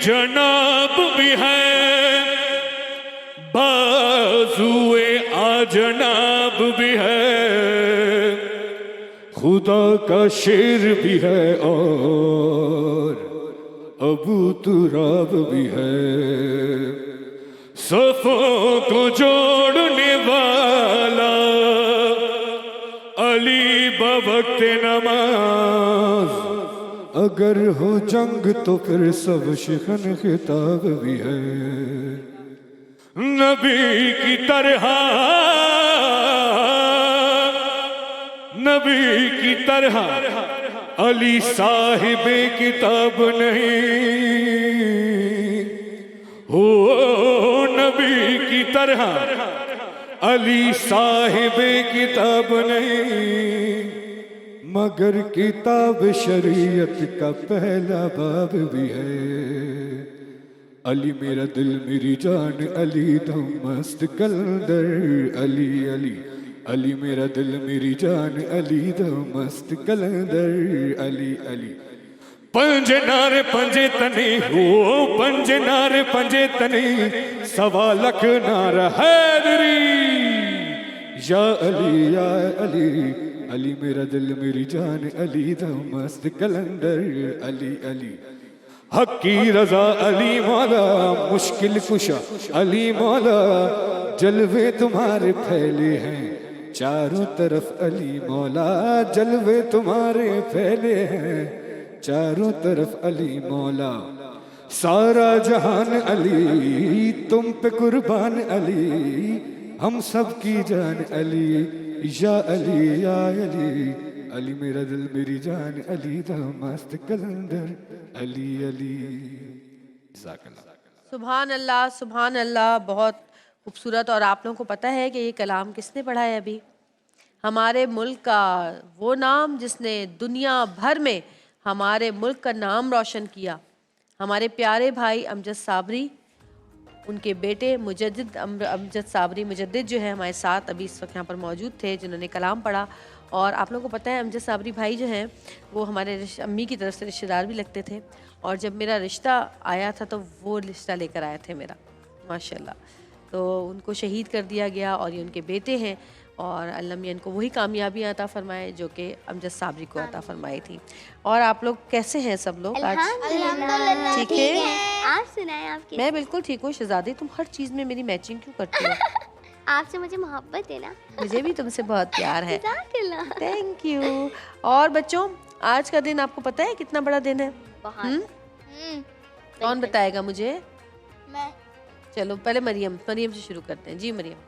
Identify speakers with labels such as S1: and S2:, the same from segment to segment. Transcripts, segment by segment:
S1: जनाब भी है, बाजुए आजनाब भी है, खुदा का शेर भी है और अबू तुराब भी है। सफों को जोड़ने वाला अली बवक्त नमाज, अगर हो जंग तो फिर सब शिकन खिताब भी है। नबी की तरह अली साहिबे किताब नहीं हो, नबी की तरह अली साहिबे किताब नहीं, मगर किताब शरीयत का पहला बाब भी है। अली मेरा दिल मेरी जान अली दम मस्त कलंदर, अली अली अली मेरा दिल मेरी जान अली दम मस्त कलंदर, अली अली। पंजे नारे पंजे तने हो, पंजे नारे पंजे तने, सवा लख नारा हैदरी, या अली या अली, अली मेरा दिल मेरी जान अली दम मस्त कलंदर, अली अली। हक की रजा अली मौला, मुश्किल कुशा अली मौला, जलवे तुम्हारे फैले हैं चारों तरफ अली मौला, जलवे तुम्हारे फैले हैं चारों तरफ अली मौला। सारा जहान अली तुम पे कुर्बान अली, हम सब की जान अली, या अली या अली, अली मेरा दिल मेरी जान अली दा मस्त कलंदर, अली अली।
S2: सुभान अल्लाह सुभान अल्लाह, बहुत खूबसूरत। और आप लोगों को पता है कि ये कलाम किसने पढ़ा है अभी? हमारे मुल्क का वो नाम जिसने दुनिया भर में हमारे मुल्क का नाम रोशन किया, हमारे प्यारे भाई अमजद साबरी, उनके बेटे मुजद्दिद अमजद साबरी मुजद्दिद जो है हमारे साथ अभी इस वक्त यहाँ पर मौजूद थे, जिन्होंने कलाम पढ़ा। और आप लोगों को पता है अमजद साबरी भाई जो हैं वो हमारे अम्मी की तरफ से रिश्तेदार भी लगते थे, और जब मेरा रिश्ता आया था तो वो रिश्ता लेकर आए थे मेरा, माशाल्लाह। तो उनको शहीद कर दिया गया और ये उनके बेटे हैं, और अल्लाह मियां इनको वही कामयाबियाँ अता फरमाए जो कि अमजद साबरी को अता फरमाई थी। और आप लोग कैसे हैं सब लोग आज? ठीक है,
S3: आप सुनाएं आपकी।
S2: मैं बिल्कुल ठीक हूँ शहजादी, तुम हर चीज़ में मेरी मैचिंग क्यों करती हो?
S3: आपसे मुझे मोहब्बत है ना।
S2: मुझे भी तुमसे बहुत प्यार है। Thank you. और बच्चों, आज का दिन आपको पता है कितना बड़ा दिन है? कौन बताएगा मुझे?
S3: मैं।
S2: चलो पहले मरियम से शुरू करते हैं। जी मरियम।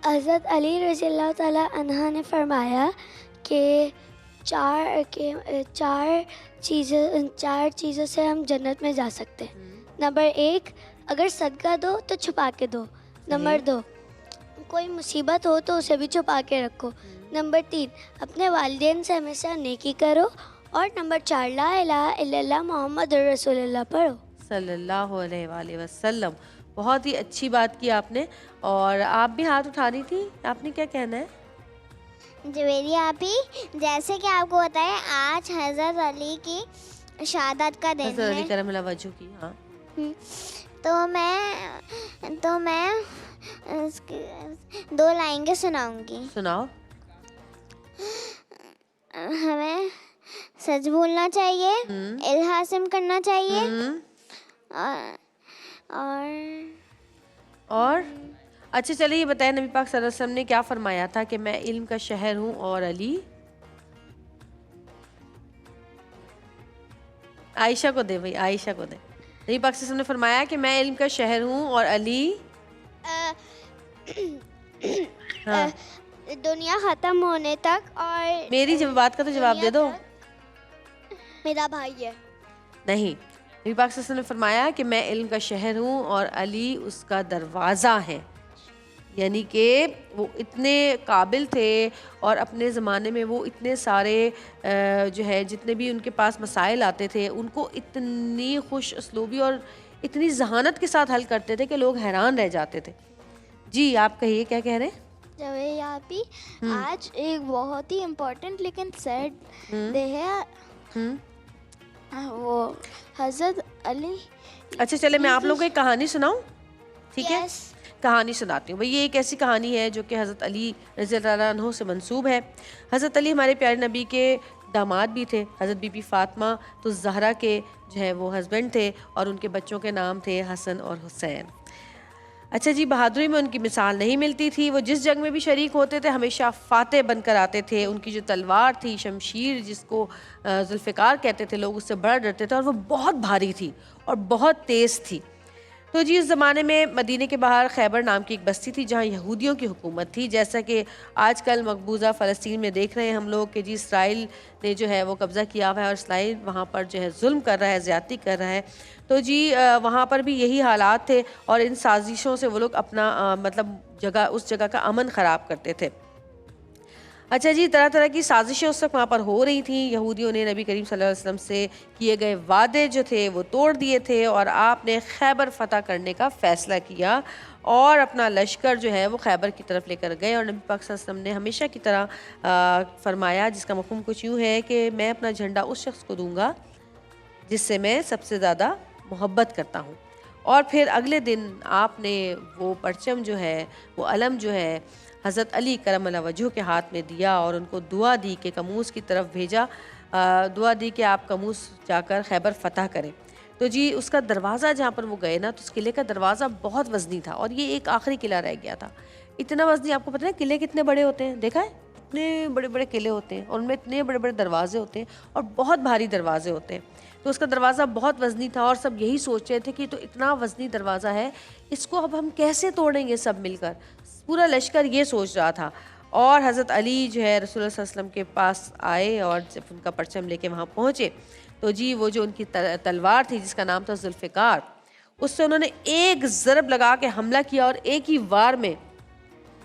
S4: हज़रत अली रज़ियल्लाहु ताला अन्हा ने फरमाया कि चार चीज़ों से हम जन्नत में जा सकते हैं। नंबर 1, अगर सदका दो तो छुपा के दो। नंबर 2, कोई मुसीबत हो तो उसे भी छुपा के रखो। नंबर 3, अपने वालिदैन से हमेशा नेकी करो। और नंबर 4, ला इलाहा इल्लल्लाह मोहम्मद रसूलुल्लाह पढ़ो
S2: सल्लल्लाहु अलैहि वसल्लम। बहुत ही अच्छी बात की आपने। और आप भी हाथ उठा रही थी, आपने क्या कहना है?
S3: जवेरी आपी, जैसे कि आपको पता है आज हज़रत अली की शहादत का दिन
S2: हज़रत अली
S3: है,
S2: करम अल्लाह वजहू की। हाँ,
S3: तो मैं 2 लाइनें सुनाऊंगी।
S2: सुनाओ।
S3: हमें सच बोलना चाहिए, इल्हासम करना चाहिए, और
S2: अच्छा चलिए ये बताएं, नबी पाक सल्लल्लाहु अलैहि वसल्लम ने क्या फरमाया था कि मैं इल्म का शहर हूँ और अली? आयशा को दे भाई, आयशा को दे। नबी पाक सल्लल्लाहु अलैहि वसल्लम ने फरमाया कि मैं इल्म का शहर हूँ और अली हाँ।
S3: दुनिया खत्म होने तक। और
S2: मेरी बात का तो जवाब दे दो।
S3: मेरा भाई है।
S2: नहीं, नबी पाक सल्लल्लाहु अलैहि वसल्लम ने फरमाया कि मैं इल्म का शहर हूँ और अली उसका दरवाज़ा है। यानी कि वो इतने काबिल थे और अपने ज़माने में वो इतने सारे जो है जितने भी उनके पास मसाइल आते थे उनको इतनी खुश उसलूबी और इतनी जहानत के साथ हल करते थे कि लोग हैरान रह जाते थे। जी आप कहिए, क्या कह रहे हैं?
S3: जवेरी आपी, आज एक बहुत ही इम्पोर्टेंट लेकिन सैड डे है। वो हज़रत अली।
S2: अच्छा चले मैं आप लोगों को एक कहानी सुनाऊं, ठीक है?
S3: Yes.
S2: कहानी सुनाती हूँ भाई। ये एक ऐसी कहानी है जो कि हज़रत अली रज़ी अल्लाह अन्हु से मंसूब है। हज़रत अली हमारे प्यारे नबी के दामाद भी थे। हज़रत बीबी फ़ातिमा तो ज़हरा के जो है वो हस्बैंड थे और उनके बच्चों के नाम थे हसन और हुसैन। अच्छा जी, बहादुरी में उनकी मिसाल नहीं मिलती थी। वो जिस जंग में भी शरीक होते थे हमेशा फ़ातह बनकर आते थे। उनकी जो तलवार थी, शमशीर जिसको जुल्फ़िकार कहते थे लोग, उससे बड़ा डरते थे और वो बहुत भारी थी और बहुत तेज़ थी। तो जी उस ज़माने में मदीने के बाहर खैबर नाम की एक बस्ती थी जहाँ यहूदियों की हुकूमत थी। जैसा कि आजकल मकबूजा फ़लस्तीन में देख रहे हैं हम लोग कि जी इसराइल ने जो है वो कब्ज़ा किया हुआ है और इसराइल वहाँ पर जो है जुल्म कर रहा है, ज़्यादती कर रहा है। तो जी वहाँ पर भी यही हालात थे और इन साजिशों से वो लोग अपना मतलब उस जगह का अमन ख़राब करते थे। अच्छा जी, तरह तरह की साजिशें उस वक्त वहाँ पर हो रही थी। यहूदियों ने नबी करीम सल्लल्लाहु अलैहि वसल्लम से किए गए वादे जो थे वो तोड़ दिए थे और आपने खैबर फ़तह करने का फ़ैसला किया और अपना लश्कर जो है वो खैबर की तरफ लेकर गए। और नबी पाक सल्लल्लाहु अलैहि वसल्लम ने हमेशा की तरह फरमाया, जिसका मफ़हूम कुछ यूँ है कि मैं अपना झंडा उस शख्स को दूँगा जिससे मैं सबसे ज़्यादा मोहब्बत करता हूँ। और फिर अगले दिन आपने वो परचम जो है, वो अलम जो है, हज़रत अली करम वजह के हाथ में दिया और उनको दुआ दी कि कमूस की तरफ भेजा। दुआ दी कि आप कमूस जाकर खैबर फ़तह करें। तो जी उसका दरवाज़ा जहाँ पर वो गए ना, तो उस किले का दरवाज़ा बहुत वज़नी था और ये एक आखिरी किला रह गया था। इतना वज़नी, आपको पता है किले कितने बड़े होते हैं? देखा है, इतने बड़े बड़े किले होते हैं और उनमें इतने बड़े बड़े दरवाजे होते हैं और बहुत भारी दरवाजे होते हैं। तो उसका दरवाज़ा बहुत वज़नी था और सब यही सोच रहे थे कि तो इतना वज़नी दरवाज़ा है, इसको अब हम कैसे तोड़ेंगे सब मिलकर। पूरा लश्कर ये सोच रहा था और हज़रत अली जो है रसूलुल्लाह सल्लल्लाहु अलैहि वसल्लम के पास आए और जब उनका परचम लेके वहाँ पहुँचे तो जी वो जो उनकी तलवार थी जिसका नाम था जुल्फ़िकार, उससे उन्होंने एक ज़रब लगा के हमला किया और एक ही वार में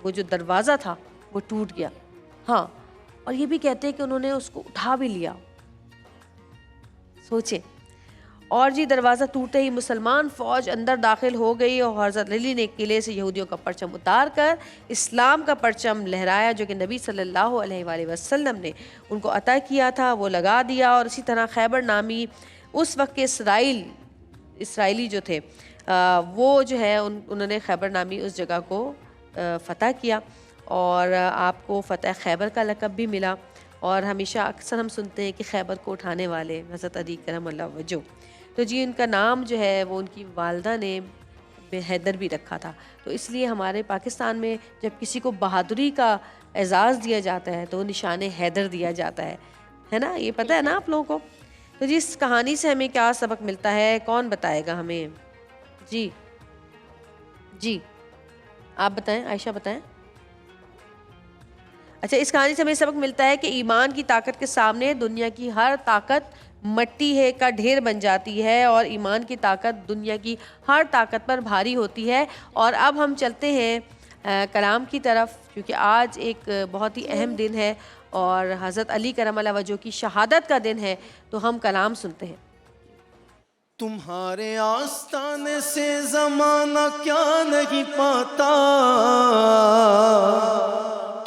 S2: वो जो दरवाज़ा था वो टूट गया। हाँ, और ये भी कहते हैं कि उन्होंने उसको उठा भी लिया, सोचे। और जी दरवाज़ा टूटते ही मुसलमान फ़ौज अंदर दाखिल हो गई और हज़रत अली ने किले से यहूदियों का परचम उतार कर इस्लाम का परचम लहराया जो कि नबी सल्लल्लाहु अलैहि वसल्लम ने उनको अता किया था, वो लगा दिया। और इसी तरह खैबर नामी उस वक्त के इसराइली जो थे वो जो है उन्होंने खैबर नामी उस जगह को फ़तह किया और आपको फ़तह खैबर का लक़ब भी मिला। और हमेशा अक्सर हम सुनते हैं कि खैबर को उठाने वाले हज़रत अली करम वजह, तो जी उनका नाम जो है वो उनकी वालदा ने हैदर भी रखा था। तो इसलिए हमारे पाकिस्तान में जब किसी को बहादुरी का एजाज़ दिया जाता है तो निशान हैदर दिया जाता है ना? ये पता है ना आप लोगों को? तो जी इस कहानी से हमें क्या सबक मिलता है, कौन बताएगा हमें? जी आप बताएं, आयशा बताएं। अच्छा, इस कहानी से हमें सबक मिलता है कि ईमान की ताकत के सामने दुनिया की हर ताकत मट्टी है का ढेर बन जाती है और ईमान की ताकत दुनिया की हर ताकत पर भारी होती है। और अब हम चलते हैं कलाम की तरफ, क्योंकि आज एक बहुत ही अहम दिन है और हज़रत अली करम वजह की शहादत का दिन है। तो हम कलाम सुनते हैं।
S5: तुम्हारे आस्ताने से ज़माना क्या नहीं पाता,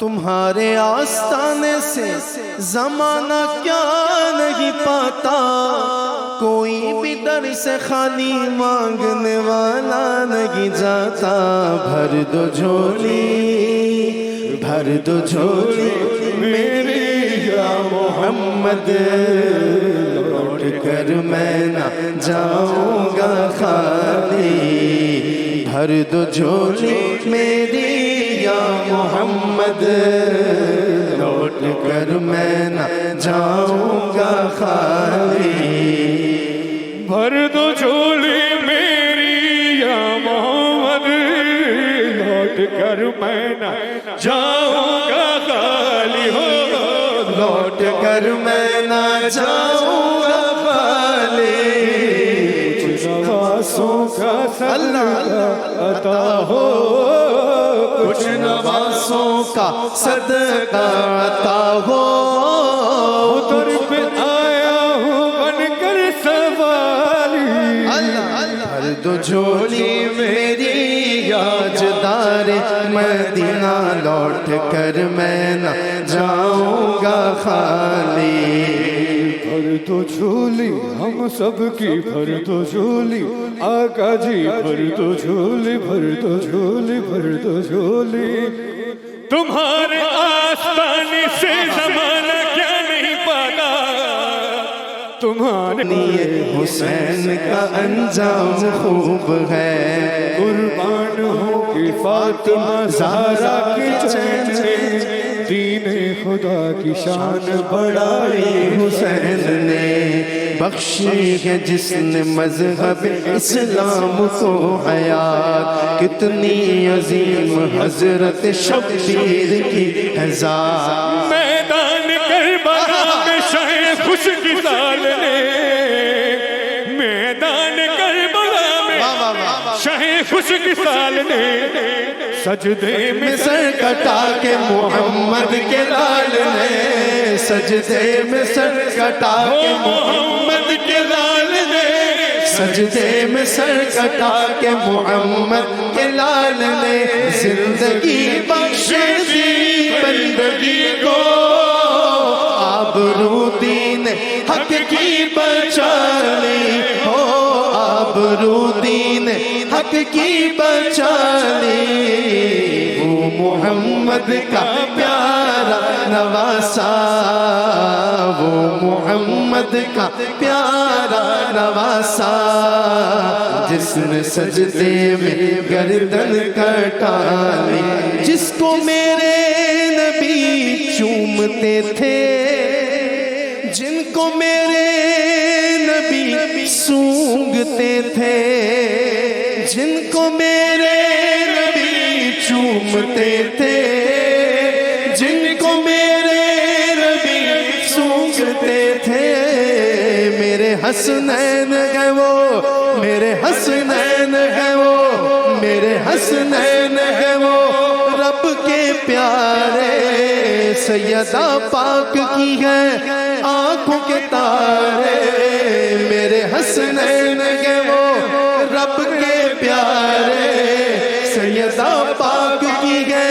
S5: तुम्हारे आस्ताने से ज़माना क्या नहीं पाता, कोई भी दर से खाली मांगने वाला नहीं जाता। भर दो झोली मेरी या मोहम्मद, लौट कर मैं ना जाऊंगा खाली। भर दो झोली मेरी या मोहम्मद, लौट कर मैं ना जाऊंगा खाली।
S1: भर दो झोली मेरी या मोहम्मद, लौट कर मैं न जाऊंगा खाली। हो
S5: लौट कर मैं ना जाऊंगा खाली।
S1: कुछ नवासों का सदका अता हो,
S5: कुछ नवासों का सदका अता हो।
S1: उतर पे आया हूँ बनकर सवाली।
S5: भर दो झोली मेरी याजदार मदीना, लौट कर मैं न जाऊंगा खाली।
S1: भर بھر دو جھولی ہم سب کی بھر دو جھولی آقا جی بھر دو جھولی بھر دو جھولی بھر دو جھولی تمہارے آستانے سے زمانہ کیا نہیں پاتا تمہارے
S5: حسین کا انجام خوب ہے
S1: قربان ہو کہ فاطمہ زہرا کے چین سے دین خدا کی شان بڑھائی
S5: حسین نے بخشی ہے جس نے مذہب اسلام کو حیات کتنی عظیم حضرت شبیر کی ہے ذات
S1: میدان کربلا میں شاہ خوش کی سال نے میدان کربلا میں شاہ خوش کی سال نے سجدے میں
S5: سر کٹا کے محمد کے لال نے سجدے میں سر کٹا کے محمد کے لال نے سجدے میں سر کٹا کے محمد کے لال نے زندگی بخشے دی بندگی کو آبرو دین حق کی بچالی ہو آبرو دین حق کی بچالی وہ محمد کا پیارا نواسا وہ محمد کا پیارا نواسا جس نے سجدے میں گردن کٹالی جس کو میرے نبی چومتے تھے جن کو میرے نبی سونگتے تھے جن کو میرے نبی چومتے تھے جن کو میرے نبی سونگتے تھے میرے حسنین ہے وہ میرے حسنین ہے وہ میرے حسنین ہے وہ رب کے پیارے سیدہ پاک کی ہے آنکھوں کے تارے میرے حسنین ہے وہ رب کے پیارے سیدہ پاک کی ہے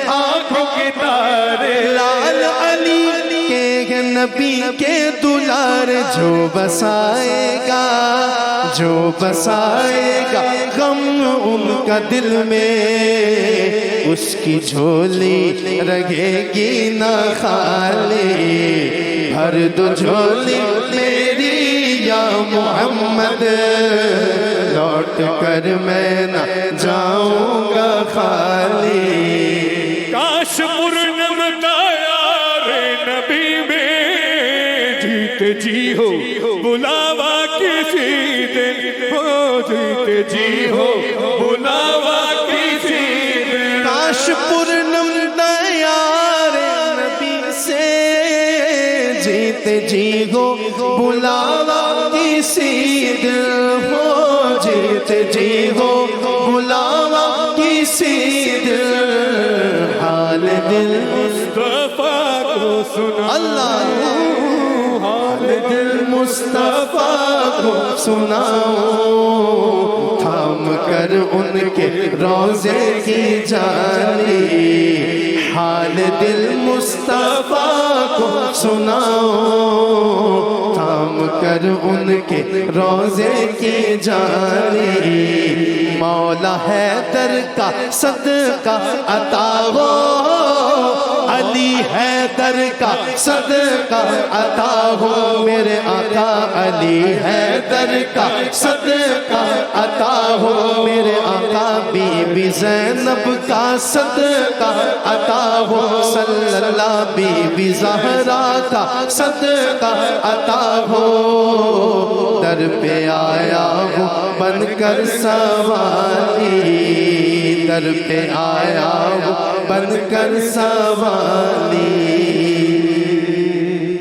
S5: آنکھوں کے تارے لال علی کے نبی کے دلار جو بسائے گا غم ان کا دل میں اس کی جھولی رہے گی نہ خالی بھر دو جھولی میری یا محمد لوٹ کر میں نہ جاؤں گا خالی
S1: کاش پورنم کا یار نبی میں جیتے جی ہو بلاوا کسی دن ہو جیتے جی ہو بلاوا کسی دن
S5: کاش پورنم یار نبی سے جیتے جی ہو بلاوا کسی دن ہو جیتے جی ہو بلاوا کسی دن حال دل
S1: مصطفیٰ کو سنا
S5: اللہ حال دل مصطفیٰ کو سناؤ تھام کر ان کے روزے کی جانی حال دل مصطفیٰ کو سناؤ تھام کر ان کے روزے کی جانی مولا حیدر کا صدقہ عطا ہو علی حیدر کا صدقہ عطا ہو میرے آقا علی حیدر کا صدقہ عطا ہو میرے آقا بی بی زینب کا صدقہ عطا ہو صلی اللہ بی بی زہرا کا صدقہ عطا ہو در پہ آیا ہوں بن کر سوالی در پہ آیا ہوں بن کر سوالی